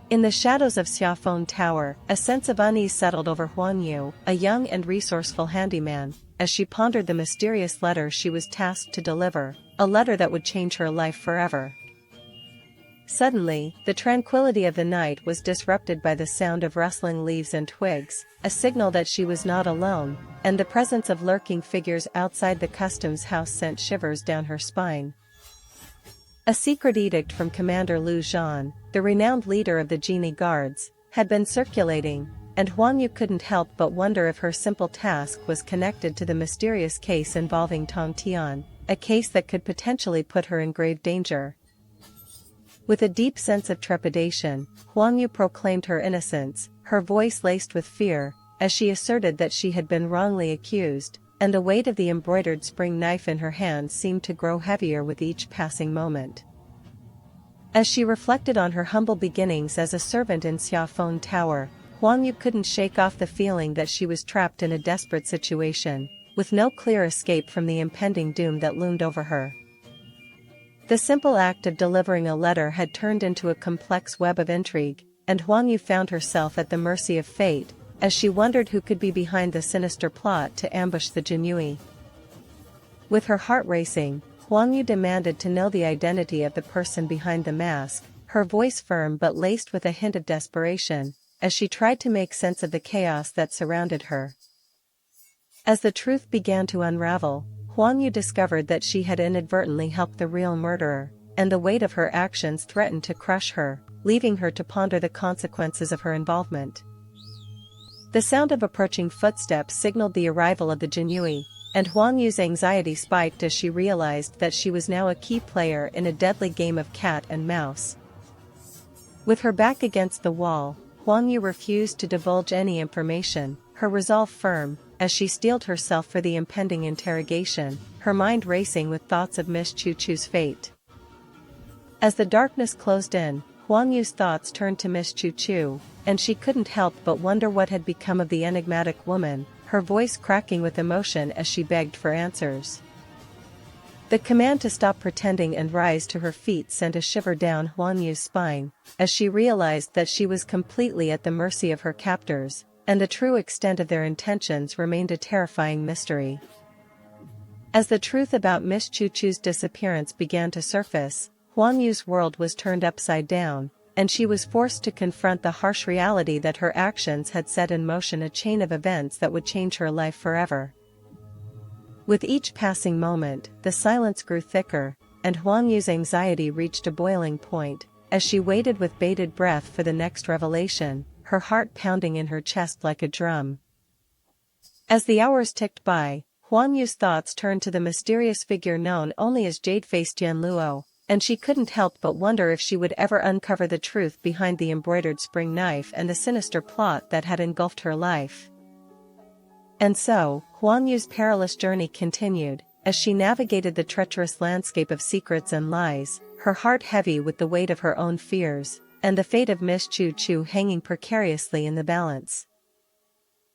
In the shadows of Xiaofeng Tower, a sense of unease settled over Huang Yu, a young and resourceful handyman, as she pondered the mysterious letter she was tasked to deliver, a letter that would change her life forever. Suddenly, the tranquility of the night was disrupted by the sound of rustling leaves and twigs, a signal that she was not alone, and the presence of lurking figures outside the customs house sent shivers down her spine. A secret edict from Commander Lu Zhan, the renowned leader of the Jinyiwei guards, had been circulating, and Huang Yu couldn't help but wonder if her simple task was connected to the mysterious case involving Tong Tian, a case that could potentially put her in grave danger. With a deep sense of trepidation, Huang Yu proclaimed her innocence, her voice laced with fear, as she asserted that she had been wrongly accused, and the weight of the embroidered spring knife in her hand seemed to grow heavier with each passing moment. As she reflected on her humble beginnings as a servant in Xiaofeng Tower, Huang Yu couldn't shake off the feeling that she was trapped in a desperate situation, with no clear escape from the impending doom that loomed over her. The simple act of delivering a letter had turned into a complex web of intrigue, and Huang Yu found herself at the mercy of fate, as she wondered who could be behind the sinister plot to ambush the Jinyiwei. With her heart racing, Huang Yu demanded to know the identity of the person behind the mask, her voice firm but laced with a hint of desperation, as she tried to make sense of the chaos that surrounded her. As the truth began to unravel, Huang Yu discovered that she had inadvertently helped the real murderer, and the weight of her actions threatened to crush her, leaving her to ponder the consequences of her involvement. The sound of approaching footsteps signaled the arrival of the Jinyiwei, and Huang Yu's anxiety spiked as she realized that she was now a key player in a deadly game of cat and mouse. With her back against the wall, Huang Yu refused to divulge any information, her resolve firm, as she steeled herself for the impending interrogation, her mind racing with thoughts of Miss Chuchu's fate. As the darkness closed in, Huang Yu's thoughts turned to Miss Chuchu, and she couldn't help but wonder what had become of the enigmatic woman, her voice cracking with emotion as she begged for answers. The command to stop pretending and rise to her feet sent a shiver down Huang Yu's spine, as she realized that she was completely at the mercy of her captors, and the true extent of their intentions remained a terrifying mystery. As the truth about Miss Chuchu's disappearance began to surface, Huang Yu's world was turned upside down, and she was forced to confront the harsh reality that her actions had set in motion a chain of events that would change her life forever. With each passing moment, the silence grew thicker, and Huang Yu's anxiety reached a boiling point, as she waited with bated breath for the next revelation, her heart pounding in her chest like a drum. As the hours ticked by, Huang Yu's thoughts turned to the mysterious figure known only as Jade-Faced Jianluo, and she couldn't help but wonder if she would ever uncover the truth behind the embroidered spring knife and the sinister plot that had engulfed her life. And so, Huang Yu's perilous journey continued, as she navigated the treacherous landscape of secrets and lies, her heart heavy with the weight of her own fears, and the fate of Miss Chuchu hanging precariously in the balance.